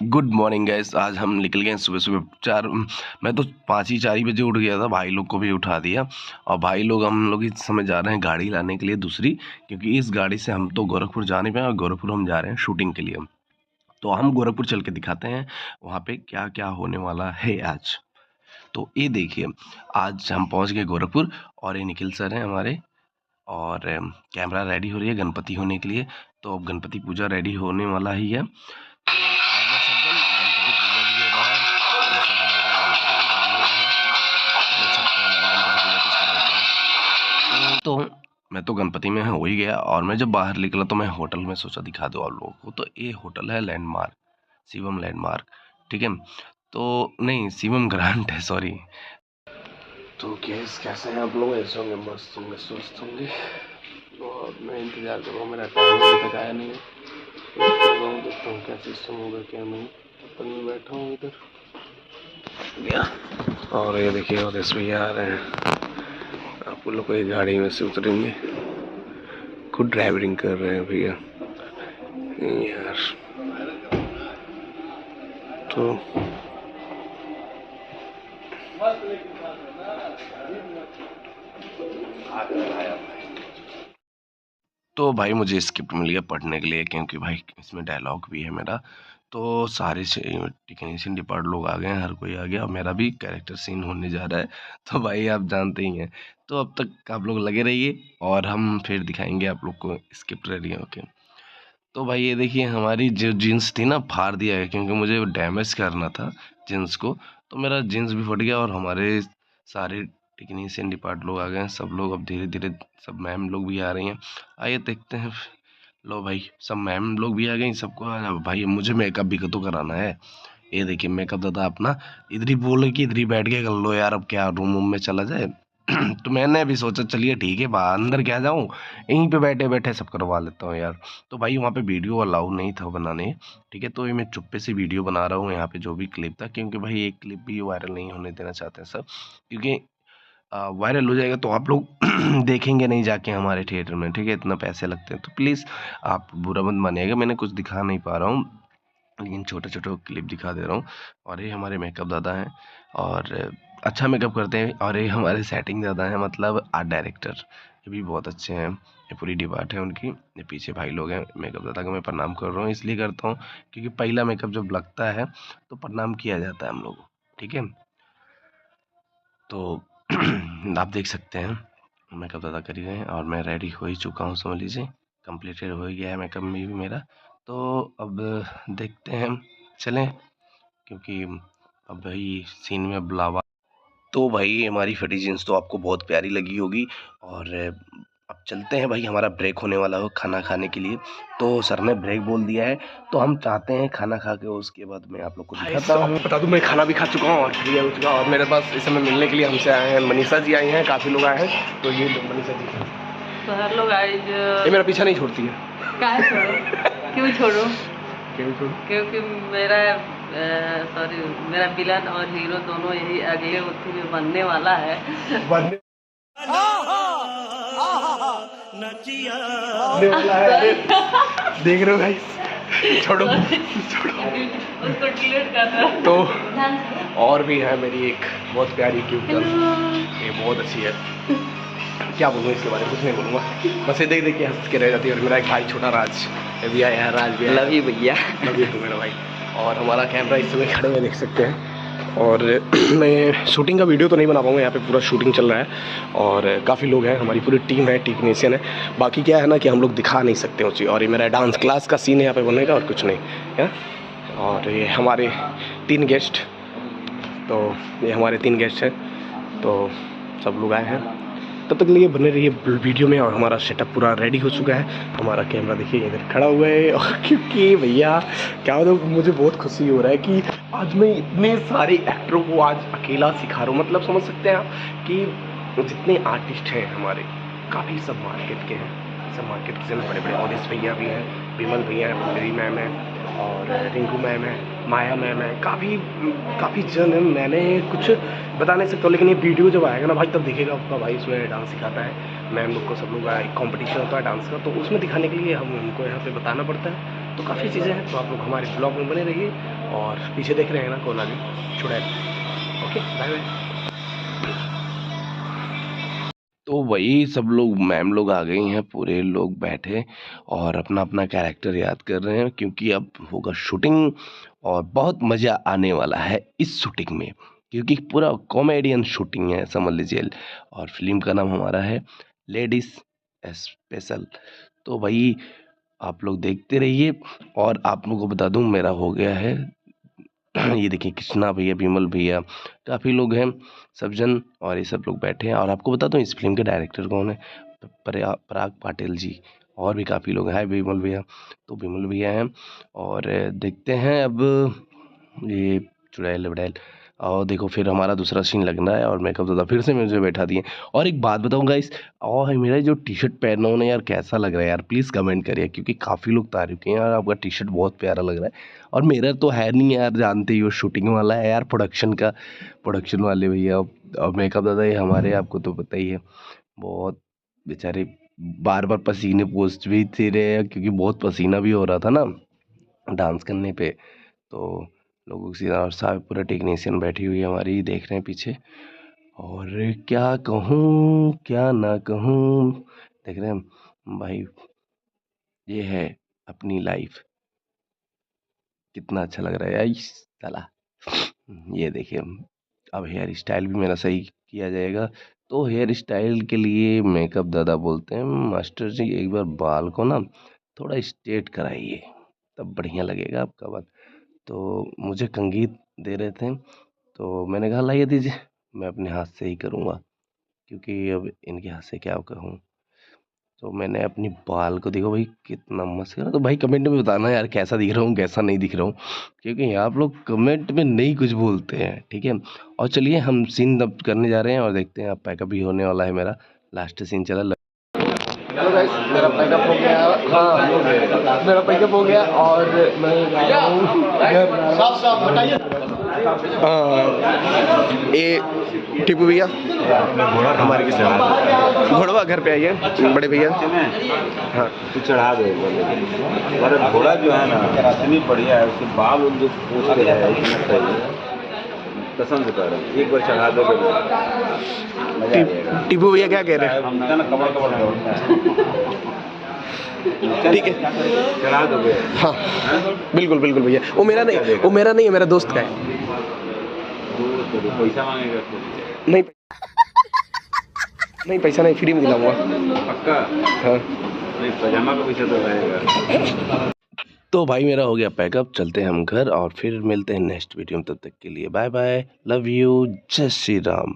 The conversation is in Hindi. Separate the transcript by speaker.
Speaker 1: Good morning guys. आज हम निकल गए सुबह सुबह मैं तो 4 ही बजे उठ गया था। भाई लोग को भी उठा दिया और भाई लोग हम लोग इस समय जा रहे हैं गाड़ी लाने के लिए दूसरी, क्योंकि इस गाड़ी से हम तो गोरखपुर जा नहीं पाए और गोरखपुर हम जा रहे हैं शूटिंग के लिए। तो हम गोरखपुर चल के दिखाते हैं वहाँ पे क्या क्या होने वाला है आज। तो ये देखिए, आज हम पहुँच गए गोरखपुर और ये निखिल सर हैं हमारे, और कैमरा रेडी हो रही है गणपति होने के लिए। तो अब गणपति पूजा रेडी होने वाला ही है। तो मैं तो गणपति में हो ही गया और मैं जब बाहर निकला तो मैं होटल में सोचा दिखा दो आप लोगों को। तो ये होटल है लैंडमार्क, शिवम लैंडमार्क, ठीक है। तो नहीं, शिवम ग्रांट है, सॉरी। तो कैसे हैं आप लोग? ऐसे होंगे, मस्त होंगे, स्वस्थ होंगे। और मैं इंतज़ार कर रहा हूँ, मेरा टाइम अभी तक आया नहीं है। देखता हूँ क्या सिस्टम होगा क्या नहीं। अपन में बैठा हूँ इधर, और ये देखिए उदेश भैया आ रहे हैं। आप लोग को गाड़ी में से उतरेंगे, खुद ड्राइवरिंग कर रहे हैं भैया यार। तो भाई मुझे स्क्रिप्ट मिल गया पढ़ने के लिए, क्योंकि भाई इसमें डायलॉग भी है मेरा। तो सारे टेक्नीशियन डिपार्ट लोग आ गए हैं, हर कोई आ गया और मेरा भी कैरेक्टर सीन होने जा रहा है। तो भाई आप जानते ही हैं। तो अब तक आप लोग लगे रहिए और हम फिर दिखाएंगे आप लोग को स्क्रिप्ट रेडी होके। तो भाई ये देखिए, हमारी जो जीन्स थी ना फाड़ दिया है, क्योंकि मुझे डैमेज करना था जीन्स को। तो मेरा जीन्स भी फट गया और हमारे सारे टेक्नीशियन डिपार्ट लोग आ गए हैं। सब लोग अब धीरे धीरे, सब मैम लोग भी आ रही हैं। आइए देखते हैं। लो भाई, सब मैम लोग भी आ गई, सबको भाई मुझे मेकअप भी तो कराना है। ये देखिए मेकअप दादा अपना इधर ही बोले कि इधर ही बैठ के कर लो यार, अब क्या रूम में चला जाए। तो मैंने भी सोचा चलिए ठीक है, बाहर अंदर क्या जाऊँ, यहीं पे बैठे बैठे सब करवा लेता हूँ यार। तो भाई वहाँ पे वीडियो अलाउ नहीं था बनाने, ठीक है। तो ये मैं चुप्पे से वीडियो बना रहा हूँ यहाँ पे, जो भी क्लिप था, क्योंकि भाई एक क्लिप भी वायरल नहीं होने देना चाहते हैं सब, क्योंकि वायरल हो जाएगा तो आप लोग देखेंगे नहीं जाके हमारे थिएटर में, ठीक है। इतना पैसे लगते हैं, तो प्लीज़ आप बुरा मत मानिएगा, मैंने कुछ दिखा नहीं पा रहा हूँ, लेकिन छोटे छोटे क्लिप दिखा दे रहा हूँ। और ये हमारे मेकअप दादा हैं और अच्छा मेकअप करते हैं। और ये हमारे सेटिंग दादा हैं, मतलब आर्ट डायरेक्टर, ये भी बहुत अच्छे हैं। ये पूरी डिपार्ट है उनकी। ये पीछे भाई लोग हैं। मेकअप दादा को मैं प्रणाम कर रहा हूँ, इसलिए करता हूँ क्योंकि पहला मेकअप जब लगता है तो प्रणाम किया जाता है हम लोग, ठीक है। तो आप देख सकते हैं मेकअप दादा कर ही रहे हैं और मैं रेडी हो ही चुका हूँ, समझ लीजिए कंप्लीटेड हो ही गया है मेकअप में भी मेरा। तो अब देखते हैं, चलें, क्योंकि अब भाई सीन में बुलावा। तो भाई हमारी फटी जींस तो आपको बहुत प्यारी लगी होगी और अब चलते हैं भाई, हमारा ब्रेक होने वाला हो खाना खाने के लिए। तो सर ने ब्रेक बोल दिया है, तो हम चाहते हैं खाना खा के उसके बाद मैं आप लोग को दिखाता हूँ। बता दूँ मैं खाना भी खा चुका हूँ और फ्री हो चुका, और मेरे पास इस समय मिलने के लिए हमसे आए हैं मनीषा जी, आई हैं, काफ़ी लोग आए हैं। तो ये मनीषा जी,
Speaker 2: तो हर लोग आए जो
Speaker 1: ये मेरा पीछा नहीं छोड़ती है।
Speaker 2: काहे छोड़ो? क्यों छोड़ो? क्योंकि मेरा मेरा विलन और हीरो दोनों यही अगले उसी में बनने वाला है।
Speaker 1: देख रहे हो भाई, छोड़ो
Speaker 2: उसको डिलीट कर रहा है।
Speaker 1: तो और भी है मेरी एक बहुत प्यारी क्यूट गर्ल, ये बहुत अच्छी है। क्या बोलूँ इसके बारे में, कुछ नहीं बोलूँगा, बस ये देख देख के हंस के रह जाती है। और मेरा एक भाई छोटा राज भी आया है, राज भी
Speaker 2: लव यू भैया,
Speaker 1: लव यू मेरा भाई। और हमारा कैमरा इस समय खड़े हुए देख सकते हैं। और मैं शूटिंग का वीडियो तो नहीं बना पाऊँगा, यहाँ पे पूरा शूटिंग चल रहा है और काफ़ी लोग हैं, हमारी पूरी टीम है, टेक्नीशियन है। बाकी क्या है ना कि हम लोग दिखा नहीं सकते उसी, और ये मेरा डांस क्लास का सीन है यहाँ पे बनने का, और कुछ नहीं है। और ये हमारे 3 गेस्ट, तो ये हमारे 3 गेस्ट हैं, तो सब लोग आए हैं। तब तक लिए बने रहिए वीडियो में। और हमारा सेटअप पूरा रेडी हो चुका है। हमारा कैमरा देखिए इधर खड़ा हुआ है। और क्योंकि भैया क्या होता है, मुझे बहुत खुशी हो रहा है कि आज मैं इतने सारे एक्टरों को आज अकेला सिखा रहा हूँ। मतलब समझ सकते हैं आप कि जितने आर्टिस्ट हैं हमारे, काफ़ी सब मार्केट के हैं, सब मार्केट के बड़े बड़े ऑडिस भैया भी हैं, विमल भैया हैं, मेरी मैम है, और रिंकू मैम है, माया मैम है, काफ़ी जन है। मैंने कुछ बता नहीं सकता, लेकिन ये वीडियो जब आएगा ना भाई तब दिखेगा आपका भाई उसमें डांस सिखाता है मैम लोग को, सब लोग एक कॉम्पिटिशन होता है डांस का, तो उसमें दिखाने के लिए हम उनको यहाँ पे बताना पड़ता है।
Speaker 3: तो काफ़ी चीज़ें हैं, तो आप लोग हमारे ब्लॉग में बने रहिए। और पीछे देख रहे हैं ना कौन आ गया, चुड़ैल। Okay, bye bye.
Speaker 1: तो वही सब लोग मैम लोग आ गई हैं, पूरे लोग बैठे और अपना अपना कैरेक्टर याद कर रहे हैं, क्योंकि अब होगा शूटिंग और बहुत मज़ा आने वाला है इस शूटिंग में, क्योंकि पूरा कॉमेडियन शूटिंग है समझ लीजिए। और फिल्म का नाम हमारा है लेडीज स्पेशल। तो वही आप लोग देखते रहिए। और आप लोगों को बता दूं, मेरा हो गया है ये देखिए कृष्णा भैया, विमल भैया, काफ़ी लोग हैं, सब जन और ये सब लोग बैठे हैं। और आपको बता दूं इस फिल्म के डायरेक्टर कौन है, पराग पाटिल जी। और भी काफ़ी लोग हैं, विमल भैया, तो विमल भैया हैं। और देखते हैं अब ये चुड़ैल वुड़ैल। और देखो फिर हमारा दूसरा सीन लगना है और मेकअप दादा फिर से मुझे बैठा दिए। और एक बात बताऊँ गाइस, और मेरा जो टी शर्ट पहना हूँ ना यार, कैसा लग रहा है यार, प्लीज़ कमेंट करिए, क्योंकि काफ़ी लोग तारीफ किए हैं यार, आपका टी शर्ट बहुत प्यारा लग रहा है। और मेरा तो है नहीं यार, जानते ही हो शूटिंग वाला है यार, प्रोडक्शन वाले भैया और मेकअप दादा ये हमारे, आपको तो पता ही है, बहुत बेचारे बार बार पसीने पोस्ट भी दे रहे हैं, क्योंकि बहुत पसीना भी हो रहा था ना डांस करने पे। तो लोगों की और सारे पूरा टेक्नीशियन बैठी हुई है हमारी, देख रहे हैं पीछे। और क्या कहूँ क्या ना कहूँ, देख रहे हैं भाई, ये है अपनी लाइफ। कितना अच्छा लग रहा है यार साला। ये देखिए, अब हेयर स्टाइल भी मेरा सही किया जाएगा। तो हेयर स्टाइल के लिए मेकअप दादा बोलते हैं, मास्टर जी एक बार बाल को ना थोड़ा स्ट्रेट कराइए, तब बढ़िया लगेगा आपका बाल। तो मुझे कंघी दे रहे थे, तो मैंने कहा लाइए दीजिए, मैं अपने हाथ से ही करूँगा, क्योंकि अब इनके हाथ से क्या कहूँ। तो मैंने अपनी बाल को, देखो भाई कितना मस्त है ना। तो भाई कमेंट में बताना यार कैसा दिख रहा हूँ कैसा नहीं दिख रहा हूँ, क्योंकि आप लोग कमेंट में नहीं कुछ बोलते हैं, ठीक है। और चलिए हम सीन अब करने जा रहे हैं और देखते हैं, अब पैकअप भी होने वाला है मेरा, लास्ट सीन चला।
Speaker 3: हेलो गाइस, मेरा पैकअप हो गया। हाँ, मेरा पैकअप हो गया और मैं जा रहा हूँ साफ साफ हटाइए। ये टिपू भैया हमारे किसी घोड़वा घर पे आइए बड़े भैया। हाँ
Speaker 4: तू चढ़ा दे, अरे घोड़ा जो है ना इतनी बढ़िया है, उसके बाल जो पूछ रहे हैं इतना सही है, कसम से कह रहा हूँ, एक बार चढ़ा दो तो मजा आ जाएगा।
Speaker 3: टिपू भैया क्या कह रहे हैं?
Speaker 4: हम ना कमर कमर दौड़ता है,
Speaker 3: ठीक है
Speaker 4: चढ़ा दोगे?
Speaker 3: हाँ बिल्कुल बिल्कुल भैया, वो मेरा नहीं है, मेरा दोस्त का है।
Speaker 4: पैसा मांगेगा?
Speaker 3: नहीं नहीं, पैसा नहीं, फ्री में दिलाऊंगा।
Speaker 4: पक्का?
Speaker 3: हाँ
Speaker 4: नहीं, पजामा का पैसा तो लगेगा।
Speaker 1: तो भाई मेरा हो गया पैकअप, चलते हैं हम घर और फिर मिलते हैं नेक्स्ट वीडियो में। तब तक के लिए बाय बाय, लव यू, जय श्री राम।